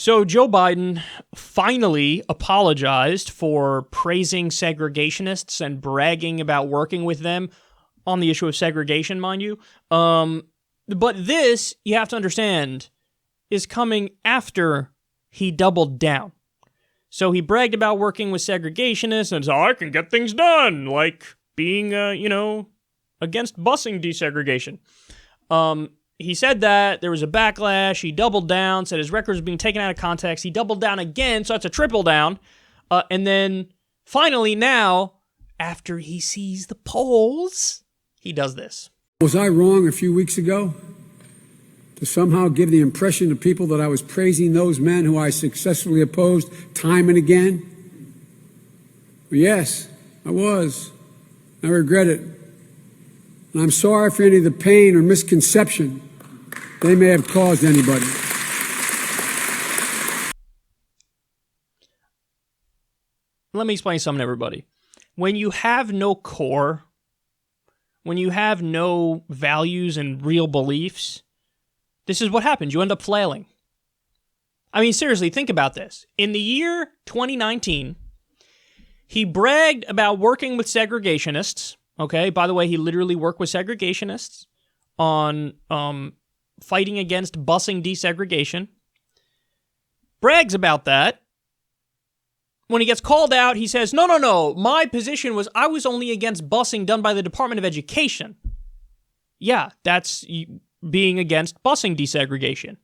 So Joe Biden finally apologized for praising segregationists and bragging about working with them on the issue of segregation, mind you. But this, you have to understand, is coming after he doubled down. So he bragged about working with segregationists and said, I can get things done, like being, against busing desegregation. He said that, there was a backlash, he doubled down, said his record was being taken out of context, he doubled down again, so that's a triple down, and then finally now, after he sees the polls, he does this. Was I wrong a few weeks ago to somehow give the impression to people that I was praising those men who I successfully opposed time and again? Well, yes, I was. I regret it. And I'm sorry for any of the pain or misconception they may have caused anybody. Let me explain something to everybody. When you have no core, when you have no values and real beliefs, this is what happens. You end up flailing. I mean, seriously, think about this. In the year 2019, he bragged about working with segregationists. Okay, by the way, he literally worked with segregationists on fighting against busing desegregation. Brags about that. When he gets called out, he says, no, my position was I was only against busing done by the Department of Education. Yeah, that's being against busing desegregation.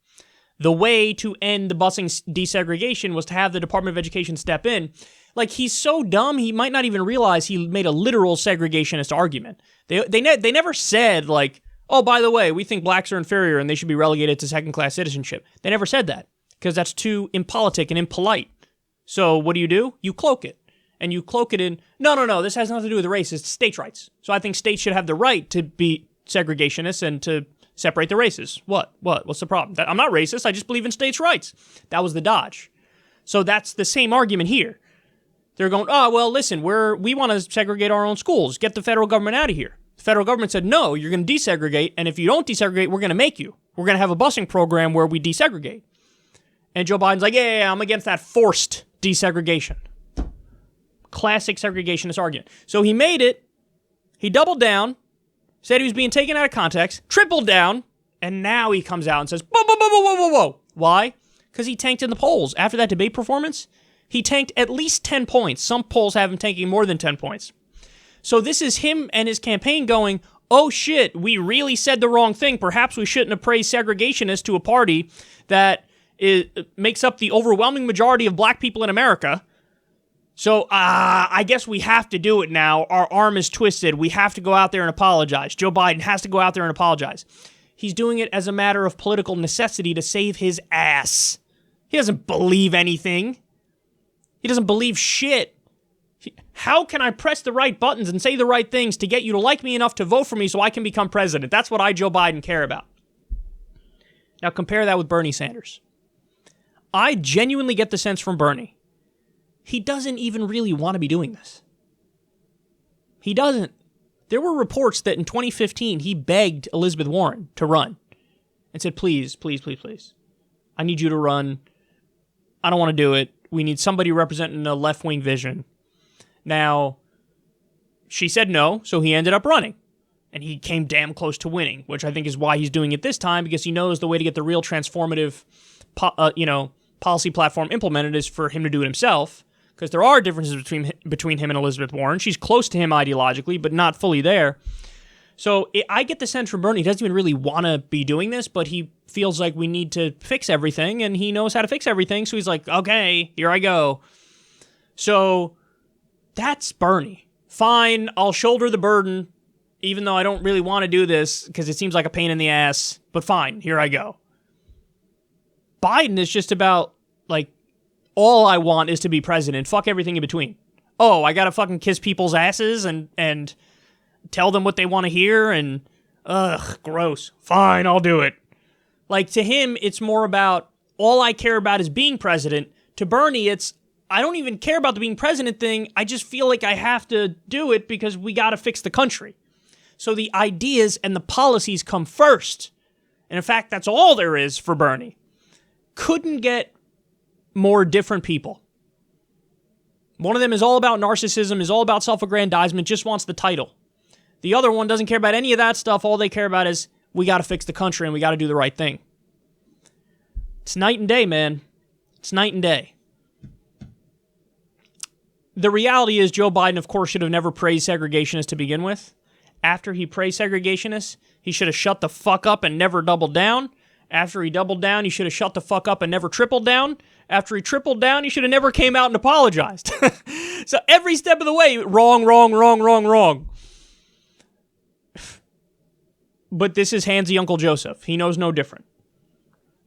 The way to end the busing desegregation was to have the Department of Education step in. Like, he's so dumb, he might not even realize he made a literal segregationist argument. They never said, like, oh, by the way, we think blacks are inferior and they should be relegated to second-class citizenship. They never said that, because that's too impolitic and impolite. So what do? You cloak it. And you cloak it in, no, this has nothing to do with race, it's states' rights. So I think states should have the right to be segregationists and to separate the races. What's the problem? I'm not racist, I just believe in states' rights. That was the dodge. So that's the same argument here. They're going, oh, well, listen, we want to segregate our own schools. Get the federal government out of here. The federal government said, no, you're going to desegregate, and if you don't desegregate, we're going to make you. We're going to have a busing program where we desegregate. And Joe Biden's like, yeah, I'm against that forced desegregation. Classic segregationist argument. So he made it, he doubled down, said he was being taken out of context, tripled down, and now he comes out and says, whoa. Why? Because he tanked in the polls. After that debate performance, he tanked at least 10 points. Some polls have him tanking more than 10 points. So this is him and his campaign going, oh shit, we really said the wrong thing. Perhaps we shouldn't have praised segregationists to a party that makes up the overwhelming majority of black people in America. So I guess we have to do it now. Our arm is twisted. We have to go out there and apologize. Joe Biden has to go out there and apologize. He's doing it as a matter of political necessity to save his ass. He doesn't believe anything. He doesn't believe shit. How can I press the right buttons and say the right things to get you to like me enough to vote for me so I can become president? That's what I, Joe Biden, care about. Now compare that with Bernie Sanders. I genuinely get the sense from Bernie, he doesn't even really want to be doing this. He doesn't. There were reports that in 2015, he begged Elizabeth Warren to run and said, please, I need you to run. I don't want to do it. We need somebody representing a left-wing vision. Now, she said no, so he ended up running. And he came damn close to winning, which I think is why he's doing it this time, because he knows the way to get the real transformative, policy platform implemented is for him to do it himself, because there are differences between him and Elizabeth Warren. She's close to him ideologically, but not fully there. So I get the sense from Bernie, he doesn't even really want to be doing this, but he feels like we need to fix everything, and he knows how to fix everything, so he's like, okay, here I go. So that's Bernie. Fine, I'll shoulder the burden, even though I don't really want to do this, because it seems like a pain in the ass, but fine, here I go. Biden is just about, like, all I want is to be president. Fuck everything in between. Oh, I gotta fucking kiss people's asses and tell them what they want to hear, and ugh, gross. Fine, I'll do it. Like, to him, it's more about, all I care about is being president. To Bernie, it's, I don't even care about the being president thing, I just feel like I have to do it because we gotta fix the country. So the ideas and the policies come first. And in fact, that's all there is for Bernie. Couldn't get more different people. One of them is all about narcissism, is all about self-aggrandizement, just wants the title. The other one doesn't care about any of that stuff. All they care about is, we got to fix the country and we got to do the right thing. It's night and day, man. It's night and day. The reality is Joe Biden, of course, should have never praised segregationists to begin with. After he praised segregationists, he should have shut the fuck up and never doubled down. After he doubled down, he should have shut the fuck up and never tripled down. After he tripled down, he should have never came out and apologized. So every step of the way, wrong, wrong, wrong, wrong, wrong. But this is handsy Uncle Joseph. He knows no different.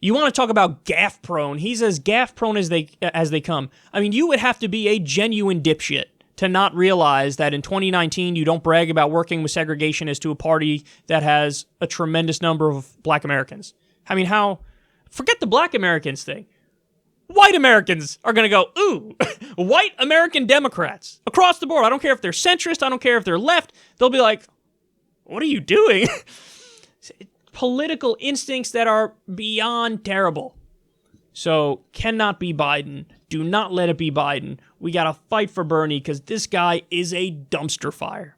You want to talk about gaffe prone? He's as gaffe prone as they come. I mean, you would have to be a genuine dipshit to not realize that in 2019 you don't brag about working with segregationists to a party that has a tremendous number of black Americans. I mean, forget the black Americans thing. White Americans are going to go, ooh, white American Democrats across the board. I don't care if they're centrist. I don't care if they're left. They'll be like, what are you doing? Political instincts that are beyond terrible. So, cannot be Biden. Do not let it be Biden. We got to fight for Bernie because this guy is a dumpster fire.